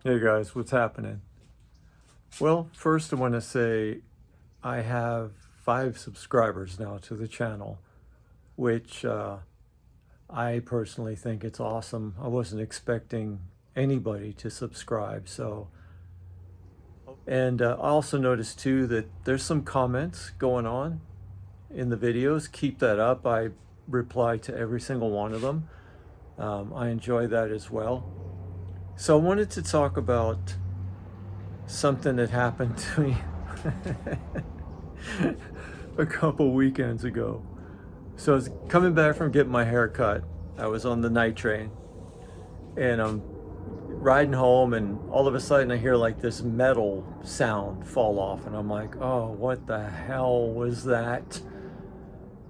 Hey guys, what's happening? Well, first I want to say I have 5 subscribers now to the channel, which I personally think it's awesome. I wasn't expecting anybody to subscribe, so. And I also noticed too that there's some comments going on in the videos. Keep that up. I reply to every single one of them. I enjoy that as well. So I wanted to talk about something that happened to me a couple weekends ago. So I was coming back from getting my hair cut. I was on the night train and I'm riding home, and all of a sudden I hear like this metal sound fall off, and I'm like, oh, what the hell was that?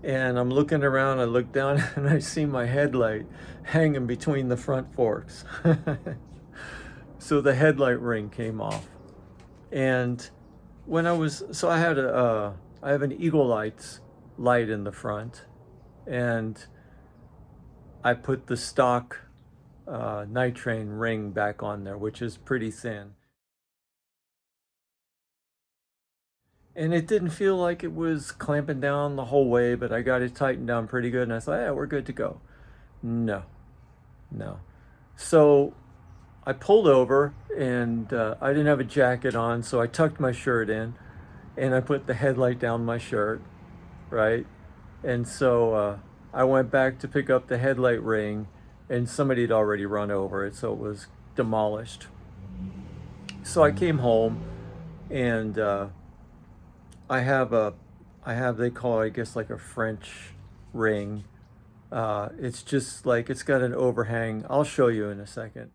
And I'm looking around, I look down and I see my headlight hanging between the front forks. So the headlight ring came off. And when I have an Eagle light in the front, and I put the stock night train ring back on there, which is pretty thin. And it didn't feel like it was clamping down the whole way, but I got it tightened down pretty good, and I thought, yeah, we're good to go. No. So I pulled over, and I didn't have a jacket on, so I tucked my shirt in, and I put the headlight down my shirt, right? And so I went back to pick up the headlight ring, and somebody had already run over it, so it was demolished. So I came home, and they call it, I guess, like a French ring. It's just like, it's got an overhang. I'll show you in a second.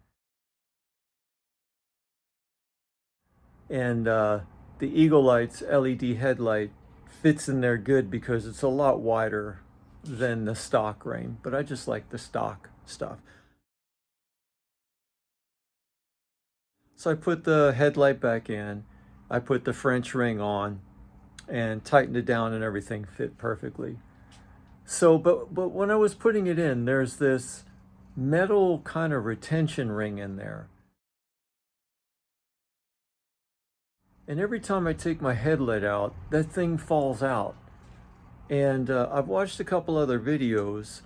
And the Eagle Light's LED headlight fits in there good because it's a lot wider than the stock ring, but I just like the stock stuff. So I put the headlight back in, I put the French ring on and tightened it down, and everything fit perfectly. So, but when I was putting it in, there's this metal kind of retention ring in there. And every time I take my headlight out, that thing falls out. And I've watched a couple other videos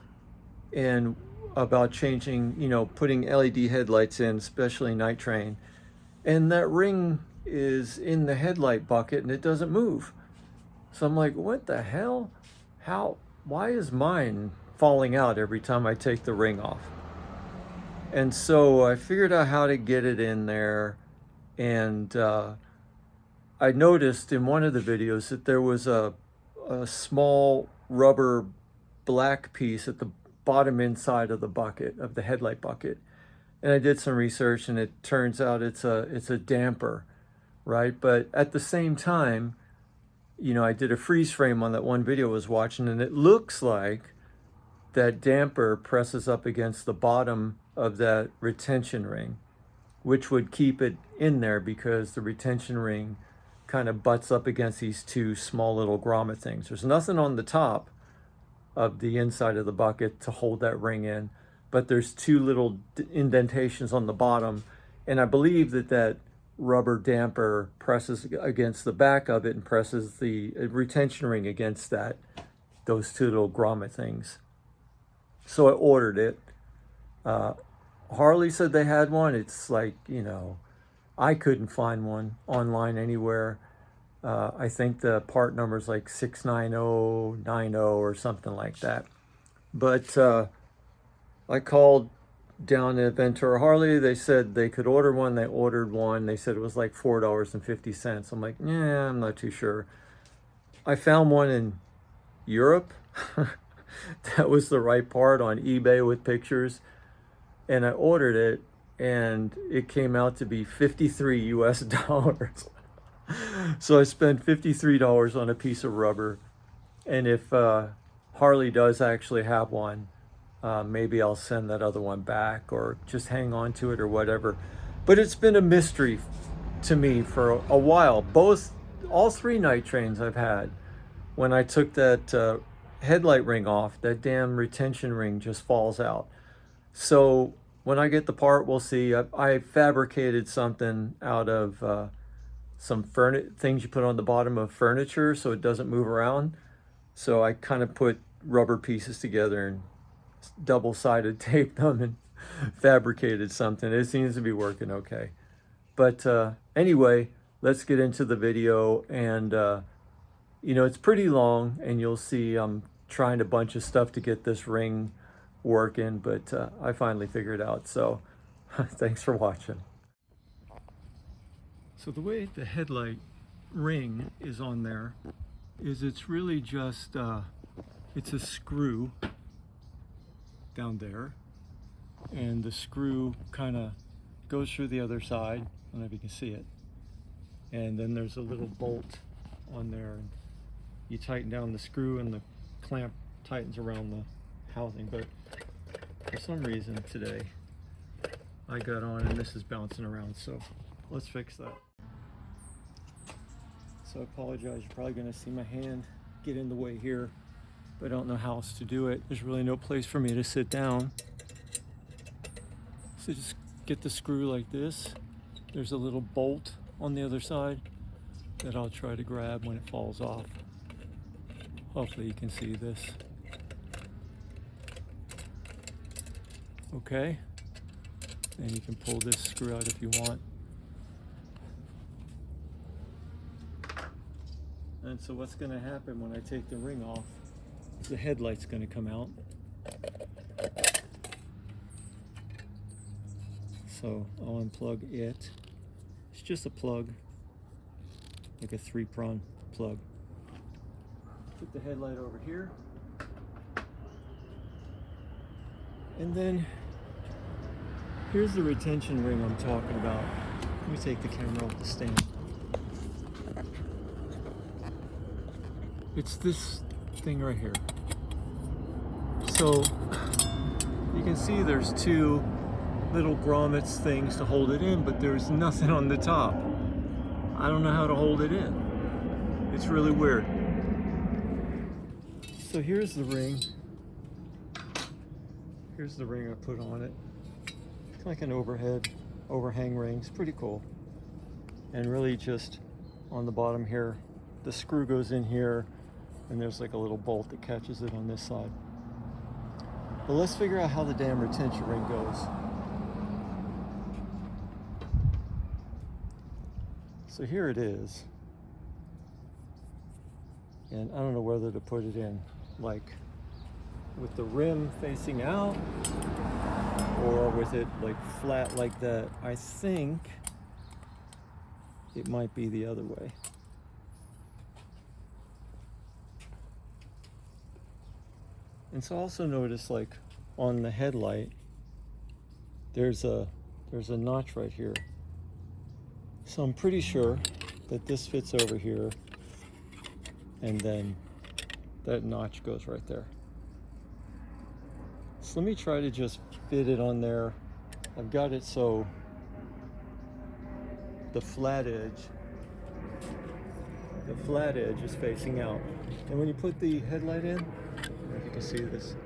and about changing, putting LED headlights in, especially night train. And that ring is in the headlight bucket and it doesn't move. So I'm like, what the hell? Why is mine falling out every time I take the ring off? And so I figured out how to get it in there, and I noticed in one of the videos that there was a small rubber black piece at the bottom inside of the bucket, of the headlight bucket. And I did some research, and it turns out it's a damper, right? But at the same time, I did a freeze frame on that one video I was watching, and it looks like that damper presses up against the bottom of that retention ring, which would keep it in there because the retention ring kind of butts up against these two small little grommet things. There's nothing on the top of the inside of the bucket to hold that ring in, but there's two little indentations on the bottom, and I believe that rubber damper presses against the back of it and presses the retention ring against those two little grommet things. So I ordered it. Harley said they had one. It's like, I couldn't find one online anywhere. I think the part number is like 69090 or something like that. But I called down at Ventura Harley. They said they could order one. They ordered one. They said it was like $4.50. I'm like, yeah, I'm not too sure. I found one in Europe. That was the right part, on eBay with pictures. And I ordered it, and it came out to be $53 US. So I spent $53 on a piece of rubber. And if Harley does actually have one, maybe I'll send that other one back or just hang on to it or whatever. But it's been a mystery to me for a while. All 3 night trains I've had, when I took that headlight ring off, that damn retention ring just falls out. So when I get the part, we'll see. I fabricated something out of some things you put on the bottom of furniture so it doesn't move around. So I kind of put rubber pieces together and double-sided taped them and fabricated something. It seems to be working okay. But anyway, let's get into the video. And you know, it's pretty long, and you'll see I'm trying a bunch of stuff to get this ring working, but I finally figured it out. So thanks for watching. So the way the headlight ring is on there is it's really just it's a screw down there, and the screw kind of goes through the other side. I don't know if you can see it. And then there's a little bolt on there, and you tighten down the screw and the clamp tightens around the housing. But for some reason today I got on and this is bouncing around, so let's fix that. So I apologize, you're probably going to see my hand get in the way here, but I don't know how else to do it. There's really no place for me to sit down. So just get the screw like this. There's a little bolt on the other side that I'll try to grab when it falls off. Hopefully you can see this. Okay, and you can pull this screw out if you want. And so what's going to happen when I take the ring off, the headlight's going to come out. So I'll unplug it. It's just a plug, like a 3-prong plug. Put the headlight over here. And then here's the retention ring I'm talking about. Let me take the camera off the stand. It's this thing right here. So you can see there's 2 little grommets things to hold it in, but there's nothing on the top. I don't know how to hold it in. It's really weird. So here's the ring. Here's the ring I put on it. It's like an overhang ring. It's pretty cool. And really just on the bottom here, the screw goes in here, and there's like a little bolt that catches it on this side. But let's figure out how the damn retention ring goes. So here it is. And I don't know whether to put it in like with the rim facing out or with it like flat like that. I think it might be the other way. And so also notice, like on the headlight, there's a notch right here. So I'm pretty sure that this fits over here, and then that notch goes right there. So let me try to just fit it on there. I've got it so the flat edge is facing out. And when you put the headlight in, I don't know if you can see this,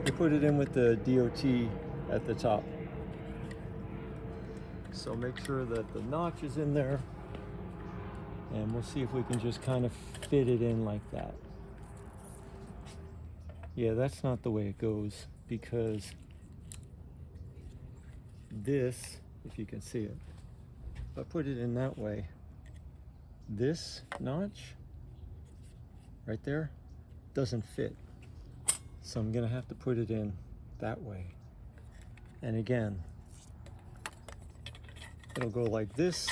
you put it in with the DOT at the top. So make sure that the notch is in there, and we'll see if we can just kind of fit it in like that. Yeah, that's not the way it goes, because this, if you can see it, if I put it in that way, this notch right there doesn't fit. So I'm gonna have to put it in that way. And again, it'll go like this.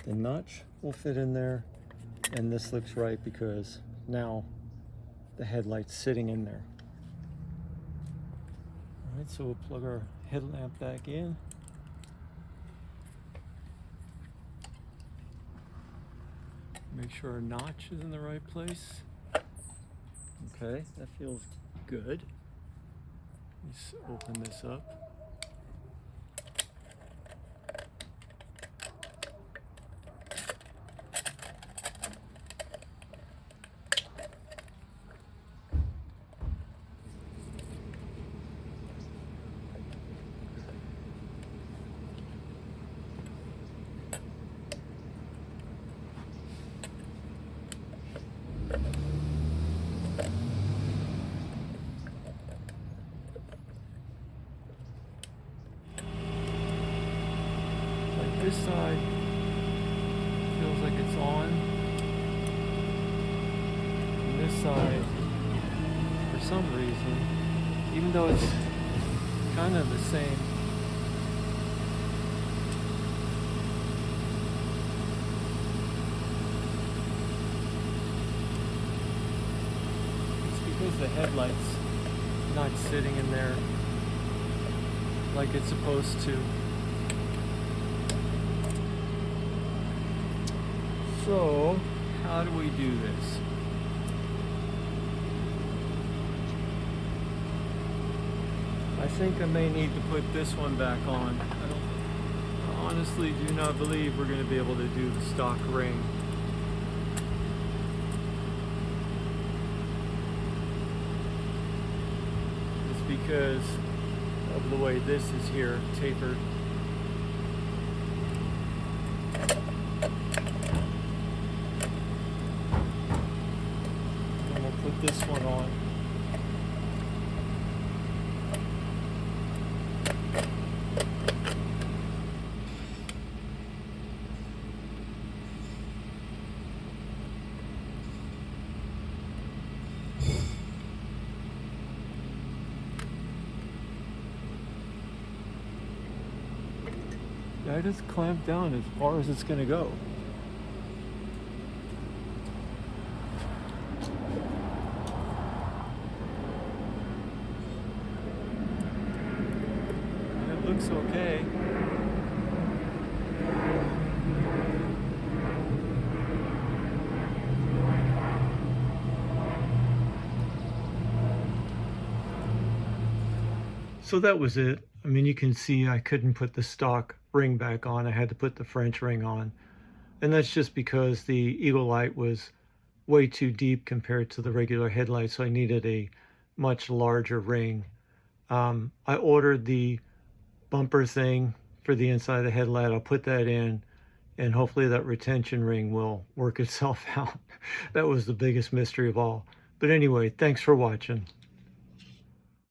The notch will fit in there, and this looks right because now the headlight's sitting in there. All right, so we'll plug our headlamp back in. Make sure our notch is in the right place. Okay, that feels good. Let's open this up. This side feels like it's on. And this side, for some reason, even though it's kind of the same, it's because the headlight's not sitting in there like it's supposed to. So, how do we do this? I think I may need to put this one back on. I honestly do not believe we're going to be able to do the stock ring. It's because of the way this is here, tapered. And we'll put this one on. I just clamped down as far as it's going to go. And it looks okay. So that was it. I mean, you can see I couldn't put the stock ring back on. I had to put the French ring on. And that's just because the Eagle light was way too deep compared to the regular headlight, so I needed a much larger ring. I ordered the bumper thing for the inside of the headlight. I'll put that in, and hopefully that retention ring will work itself out. That was the biggest mystery of all. But anyway, thanks for watching.